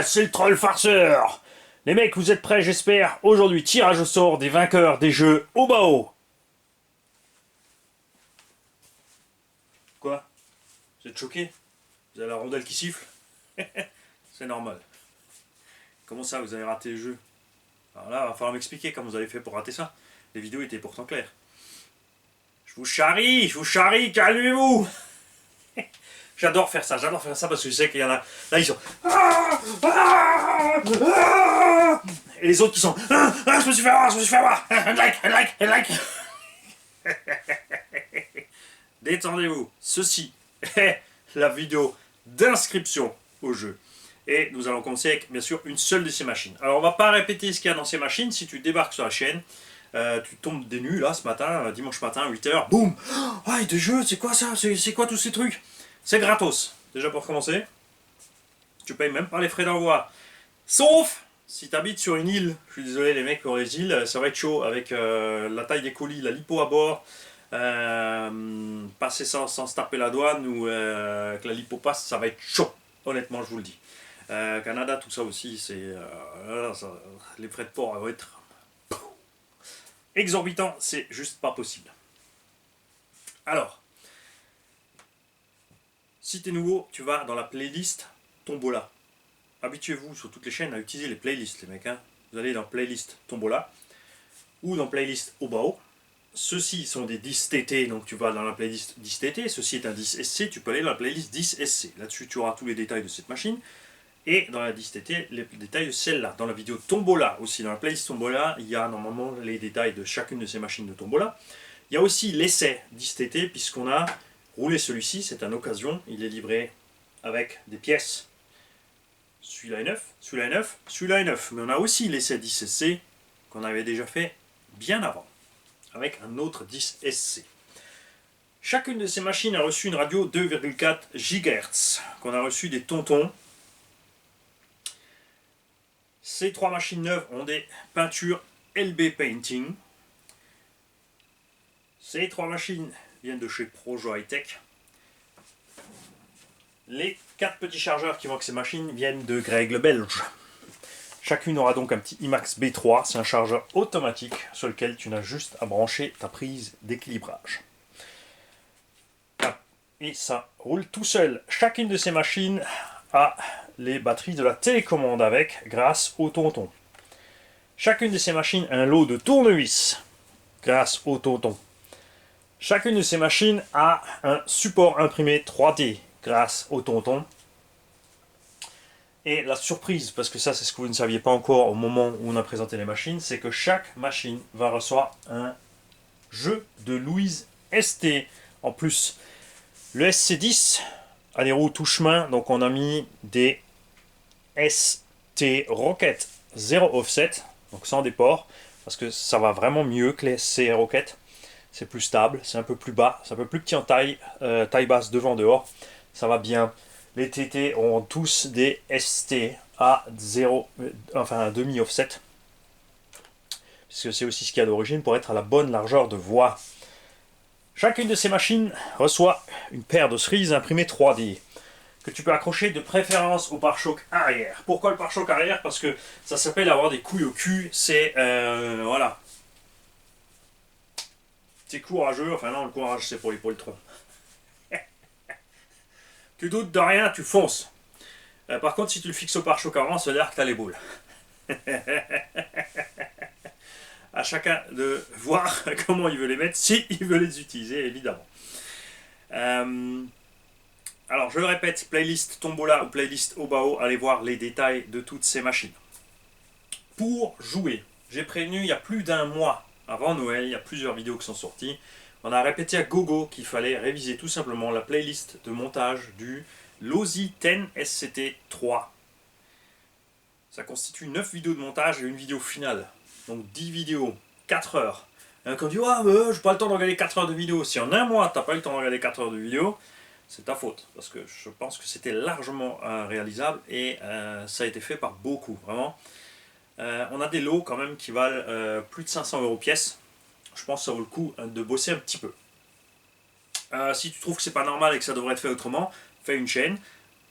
c'est le troll farceur. Les mecs, vous êtes prêts, j'espère. Aujourd'hui, tirage au sort des vainqueurs des jeux Obao. Quoi? Vous êtes choqués? Vous avez la rondelle qui siffle? C'est normal. Comment ça, vous avez raté le jeu? Alors là, il va falloir m'expliquer comment vous avez fait pour rater ça. Les vidéos étaient pourtant claires. Je vous charrie, calmez-vous. J'adore faire ça parce que je sais qu'il y en a. Là, ils sont. Et les autres qui sont. Je me suis fait avoir. Un like. Détendez-vous. Ceci est la vidéo d'inscription au jeu. Et nous allons commencer avec, bien sûr, une seule de ces machines. Alors, on va pas répéter ce qu'il y a dans ces machines. Si tu débarques sur la chaîne, tu tombes des nues, là, ce matin, dimanche matin, 8h, boum. Ah, des jeux, c'est quoi ça? C'est quoi tous ces trucs? C'est gratos, déjà pour commencer. Tu payes même pas les frais d'envoi. Sauf si tu habites sur une île. Je suis désolé les mecs pour les îles, ça va être chaud avec la taille des colis, la lipo à bord. Passer sans se taper la douane ou que la lipo passe, ça va être chaud. Honnêtement, je vous le dis. Canada, tout ça aussi, c'est les frais de port vont être exorbitants, c'est juste pas possible. Alors. Si tu es nouveau, tu vas dans la playlist Tombola. Habituez-vous sur toutes les chaînes à utiliser les playlists, les mecs. Hein. Vous allez dans playlist Tombola ou dans playlist Obao. Ceux-ci sont des 10 TT, donc tu vas dans la playlist 10 TT. Ceci est un 10 SC, tu peux aller dans la playlist 10 SC. Là-dessus, tu auras tous les détails de cette machine. Et dans la 10 TT, les détails de celle-là. Dans la vidéo Tombola aussi, dans la playlist Tombola, il y a normalement les détails de chacune de ces machines de Tombola. Il y a aussi l'essai 10 TT, puisqu'on a roulé celui-ci, c'est une occasion. Il est livré avec des pièces. Celui-là est neuf, celui-là est neuf, celui-là est neuf. Mais on a aussi l'essai 10 SC qu'on avait déjà fait bien avant, avec un autre 10 SC. Chacune de ces machines a reçu une radio 2,4 GHz, qu'on a reçu des tontons. Ces trois machines neuves ont des peintures LB Painting. Ces trois machines viennent de chez Projo High Tech. Les 4 petits chargeurs qui vont avec ces machines viennent de Greg le Belge. Chacune aura donc un petit IMAX B3, c'est un chargeur automatique sur lequel tu n'as juste à brancher ta prise d'équilibrage. Et ça roule tout seul. Chacune de ces machines a les batteries de la télécommande avec, grâce au tonton. Chacune de ces machines a un lot de tournevis, grâce au tonton. Chacune de ces machines a un support imprimé 3D grâce au tonton. Et la surprise, parce que ça c'est ce que vous ne saviez pas encore au moment où on a présenté les machines, c'est que chaque machine va recevoir un jeu de Louise ST. En plus, le SC10 a des roues touche-main, donc on a mis des ST Rocket 0 offset, donc sans déport, parce que ça va vraiment mieux que les SC Rocket. C'est plus stable, c'est un peu plus bas, c'est un peu plus petit en taille, taille basse devant dehors, ça va bien. Les TT ont tous des ST à 0, enfin un demi offset, puisque c'est aussi ce qu'il y a d'origine pour être à la bonne largeur de voie. Chacune de ces machines reçoit une paire de cerises imprimées 3D, que tu peux accrocher de préférence au pare-choc arrière. Pourquoi le pare-choc arrière? Parce que ça s'appelle avoir des couilles au cul, c'est voilà. C'est courageux, enfin non, le courage c'est pour les poitrons. Tu doutes de rien, tu fonces. Par contre, si tu le fixes au pare-choc avant, ça veut dire que tu as les boules. À chacun de voir comment il veut les mettre, si il veut les utiliser, évidemment. Alors, je le répète, playlist Tombola ou playlist Obao, allez voir les détails de toutes ces machines. Pour jouer, j'ai prévenu il y a plus d'un mois, avant Noël, il y a plusieurs vidéos qui sont sorties. On a répété à gogo qu'il fallait réviser tout simplement la playlist de montage du Losi 10 SCT3. Ça constitue 9 vidéos de montage et une vidéo finale. Donc 10 vidéos, 4 heures. Et quand on dit « j'ai pas le temps de regarder 4 heures de vidéo », si en un mois t'as pas eu le temps de regarder 4 heures de vidéo, c'est ta faute. Parce que je pense que c'était largement réalisable et ça a été fait par beaucoup, vraiment. On a des lots quand même qui valent plus de 500 € pièce. Je pense que ça vaut le coup de bosser un petit peu. Si tu trouves que c'est pas normal et que ça devrait être fait autrement, fais une chaîne,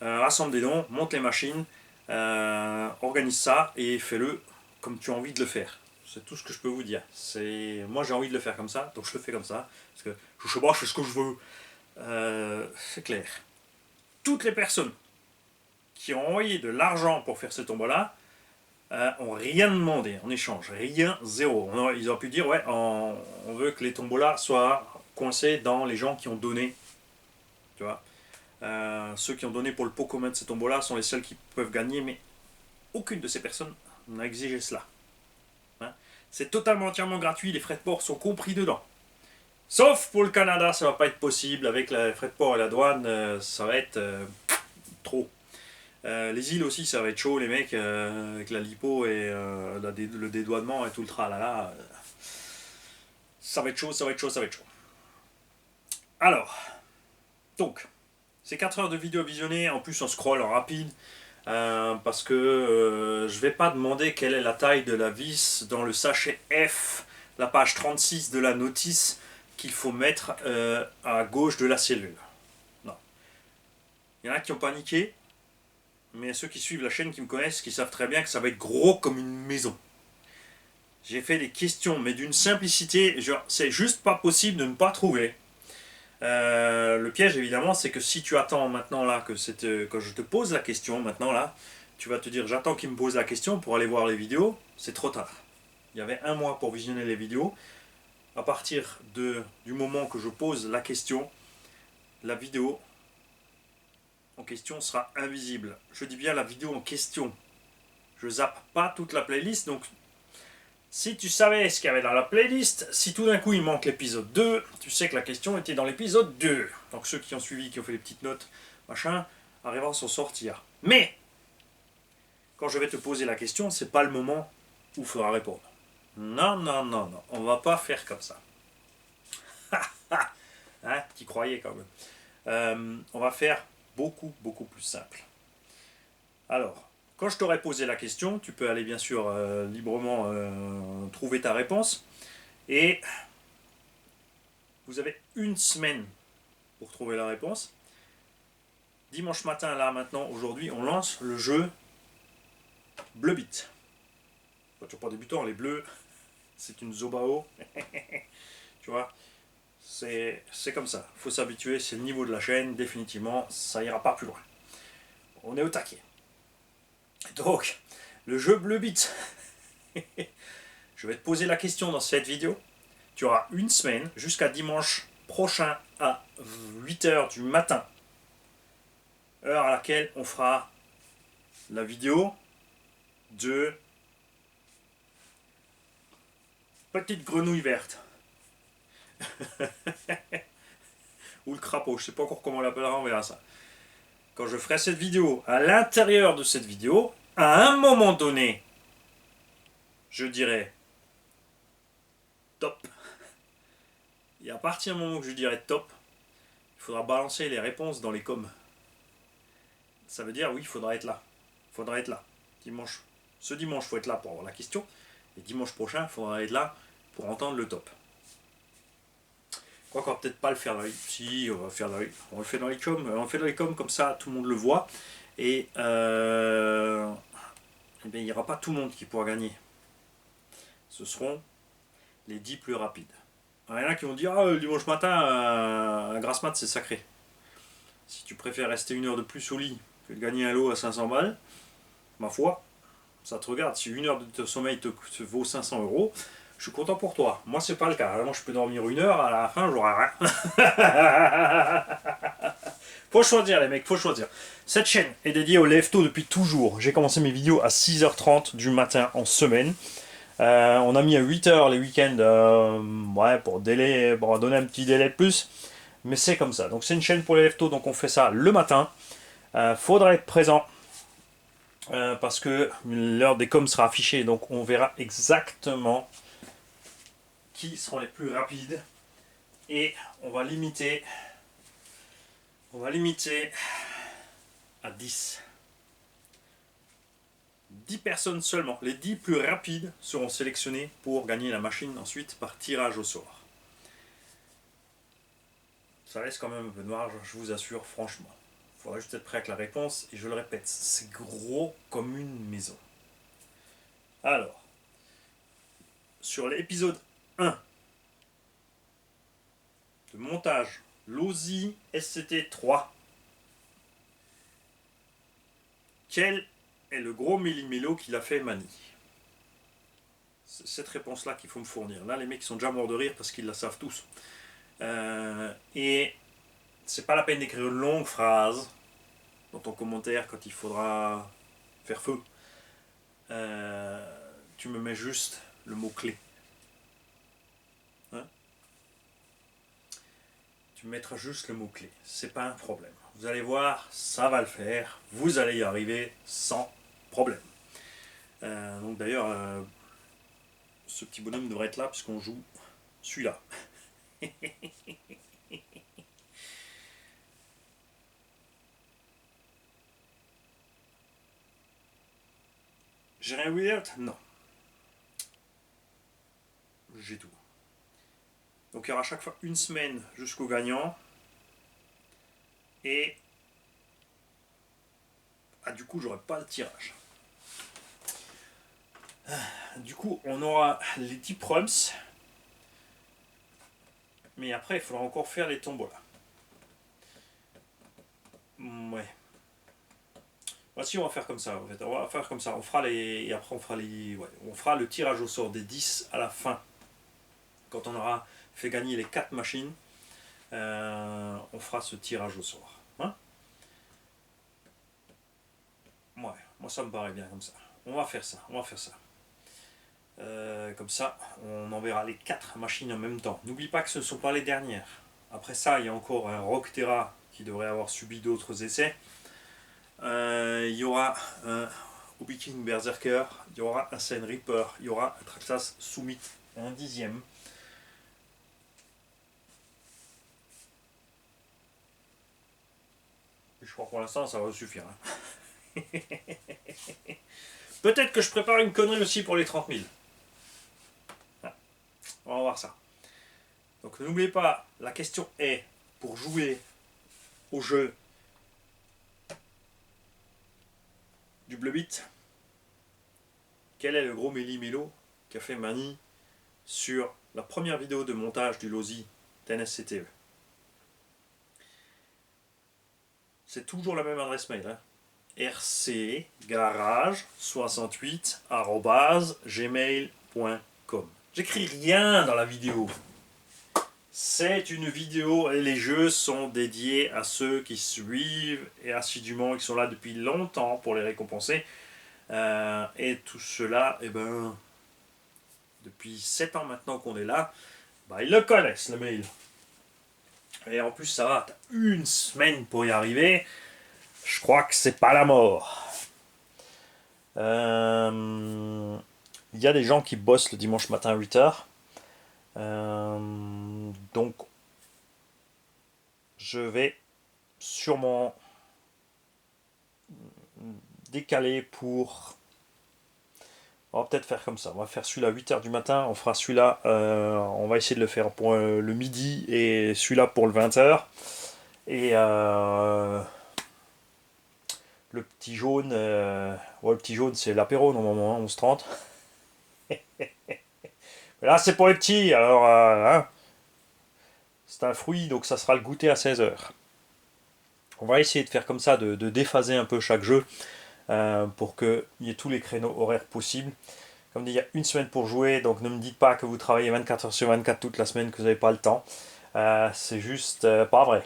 rassemble des dons, monte les machines, Organise ça et fais-le comme tu as envie de le faire. C'est tout ce que je peux vous dire. Moi j'ai envie de le faire comme ça, donc je le fais comme ça. Parce que je sais pas, je fais ce que je veux. C'est clair. Toutes les personnes qui ont envoyé de l'argent pour faire ces tombolas ont rien demandé en échange. Rien, zéro. Ils auraient pu dire, ouais, on veut que les tombolas soient coincés dans les gens qui ont donné. Tu vois. Ceux qui ont donné pour le pot commun de ces tombolas sont les seuls qui peuvent gagner, mais aucune de ces personnes n'a exigé cela. Hein. C'est totalement entièrement gratuit, les frais de port sont compris dedans. Sauf pour le Canada, ça va pas être possible. Avec les frais de port et la douane, ça va être trop. Les îles aussi, ça va être chaud, les mecs, avec la lipo et le dédouanement et tout le tralala. Ça va être chaud, ça va être chaud, ça va être chaud. Alors, donc, c'est 4 heures de vidéo visionnées, en plus on scroll en rapide, parce que je vais pas demander quelle est la taille de la vis dans le sachet F, la page 36 de la notice qu'il faut mettre à gauche de la cellule. Non. Il y en a qui ont paniqué, mais ceux qui suivent la chaîne, qui me connaissent, qui savent très bien que ça va être gros comme une maison. J'ai fait des questions, mais d'une simplicité, genre, c'est juste pas possible de ne pas trouver. Le piège évidemment, c'est que si tu attends maintenant là, que quand je te pose la question maintenant là, tu vas te dire j'attends qu'il me pose la question pour aller voir les vidéos, c'est trop tard. Il y avait un mois pour visionner les vidéos. À partir du moment que je pose la question, la vidéo en question sera invisible. Je dis bien la vidéo en question. Je zappe pas toute la playlist, donc si tu savais ce qu'il y avait dans la playlist, si tout d'un coup il manque l'épisode 2, tu sais que la question était dans l'épisode 2. Donc ceux qui ont suivi, qui ont fait les petites notes, machin, arriveront à s'en sortir. Mais, quand je vais te poser la question, c'est pas le moment où il faudra répondre. Non, non, non, non, on va pas faire comme ça. Hein, t'y croyais quand même. On va faire beaucoup, beaucoup plus simple. Alors, quand je t'aurai posé la question, tu peux aller bien sûr librement trouver ta réponse. Et vous avez une semaine pour trouver la réponse. Dimanche matin, là maintenant, aujourd'hui, on lance le jeu Bleu Bit. Tu pas débutant, les bleus, c'est une Zobao. Tu vois, c'est comme ça. Il faut s'habituer, c'est le niveau de la chaîne, définitivement, ça ira pas plus loin. On est au taquet. Donc, le jeu Bleu Bit. Je vais te poser la question dans cette vidéo. Tu auras une semaine jusqu'à dimanche prochain à 8h du matin. Heure à laquelle on fera la vidéo de petite grenouille verte. Ou le crapaud, je sais pas encore comment on l'appellera, on verra ça. Quand je ferai cette vidéo, à l'intérieur de cette vidéo, à un moment donné, je dirai top. Et à partir du moment où je dirai top, il faudra balancer les réponses dans les coms. Ça veut dire oui, il faudra être là. Il faudra être là. Dimanche. Ce dimanche, il faut être là pour avoir la question. Et dimanche prochain, il faudra être là pour entendre le top. Quoi qu'on va peut-être pas le faire dans les... Si, on va faire dans les... On le fait dans les coms. On le fait dans les coms, comme ça, tout le monde le voit. Et bien, il n'y aura pas tout le monde qui pourra gagner. Ce seront les 10 plus rapides. Il y en a qui vont dire ah, le dimanche matin, un grasse mat, c'est sacré. Si tu préfères rester une heure de plus au lit que de gagner un lot à 500 balles, ma foi, ça te regarde. Si une heure de sommeil te vaut 500 €, je suis content pour toi. Moi, c'est pas le cas. Moi, je peux dormir une heure, à la fin, j'aurai rien. Faut choisir, les mecs, faut choisir. Cette chaîne est dédiée au lève-tôt depuis toujours. J'ai commencé mes vidéos à 6h30 du matin en semaine. On a mis à 8h les week-ends ouais, pour donner un petit délai de plus. Mais c'est comme ça. Donc c'est une chaîne pour les lève-tôt, donc on fait ça le matin. Faudra être présent. Parce que l'heure des coms sera affichée. Donc on verra exactement qui seront les plus rapides. Et on va limiter à 10. 10 personnes seulement. Les 10 plus rapides seront sélectionnés pour gagner la machine ensuite par tirage au sort. Ça laisse quand même un peu noir, je vous assure, franchement. faudra juste être prêt avec la réponse. Et je le répète, c'est gros comme une maison. Alors, sur l'épisode 1 de montage Losi SCT3, quel est le gros millimélo qu'il a fait Mani? C'est cette réponse-là qu'il faut me fournir. Là, les mecs sont déjà morts de rire parce qu'ils la savent tous. Et c'est pas la peine d'écrire une longue phrase dans ton commentaire quand il faudra faire feu. Tu me mets juste le mot-clé. Hein? Tu me mettras juste le mot-clé. C'est pas un problème. Vous allez voir, ça va le faire. Vous allez y arriver sans problème. Donc d'ailleurs, ce petit bonhomme devrait être là puisqu'on joue celui-là. J'ai rien weird? Non. J'ai tout. Donc il y aura à chaque fois une semaine jusqu'au gagnant. Et du coup, j'aurai pas le tirage. Du coup, on aura les 10 proms. Mais après, il faudra encore faire les tombolas. Ouais. Voici, on va faire comme ça. En fait. On va faire comme ça. On fera les. Et après, on fera les. Ouais. On fera le tirage au sort des 10 à la fin. Quand on aura fait gagner les 4 machines, on fera ce tirage au sort. Hein? Ouais, moi ça me paraît bien comme ça. On va faire ça. Comme ça, on enverra les 4 machines en même temps. N'oublie pas que ce ne sont pas les dernières. Après ça, il y a encore un Rockterra qui devrait avoir subi d'autres essais. Il y aura un Hobby King Berserker, il y aura un Sen Reaper, il y aura un Traxxas Summit, un 10e. Je crois que pour l'instant ça va suffire. Hein. Peut-être que je prépare une connerie aussi pour les 30 000. Ah, on va voir ça. Donc n'oubliez pas, la question est, pour jouer au jeu du Bleu Beat, quel est le gros méli-mélo qu'a fait Mani sur la première vidéo de montage du Losi TNSCTE? C'est toujours la même adresse mail. Hein. rcgarage68@gmail.com. J'écris rien dans la vidéo. C'est une vidéo et les jeux sont dédiés à ceux qui suivent et assidûment, qui sont là depuis longtemps pour les récompenser. Et tout cela, depuis 7 ans maintenant qu'on est là, ils le connaissent le mail. Et en plus ça va, t'as une semaine pour y arriver. Je crois que c'est pas la mort. Il y a des gens qui bossent le dimanche matin à 8h. Donc je vais sûrement décaler pour... On va peut-être faire comme ça. On va faire celui-là à 8h du matin. On fera celui-là. On va essayer de le faire pour le midi et celui-là pour le 20h. Et le petit jaune, le petit jaune c'est l'apéro normalement, hein, 11h30. Mais là c'est pour les petits, alors hein, c'est un fruit donc ça sera le goûter à 16h. On va essayer de faire comme ça, de déphaser un peu chaque jeu pour qu'il y ait tous les créneaux horaires possibles. Comme dit, il y a une semaine pour jouer, donc ne me dites pas que vous travaillez 24h/24 toute la semaine, que vous n'avez pas le temps. C'est juste pas vrai.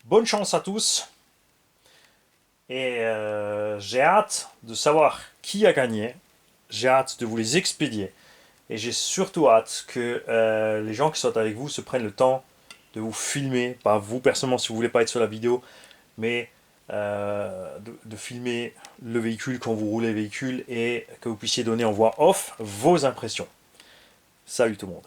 Bonne chance à tous. Et j'ai hâte de savoir qui a gagné. J'ai hâte de vous les expédier. Et j'ai surtout hâte que les gens qui sont avec vous se prennent le temps de vous filmer. Pas vous personnellement si vous ne voulez pas être sur la vidéo, mais de filmer le véhicule quand vous roulez le véhicule et que vous puissiez donner en voix off vos impressions. Salut tout le monde.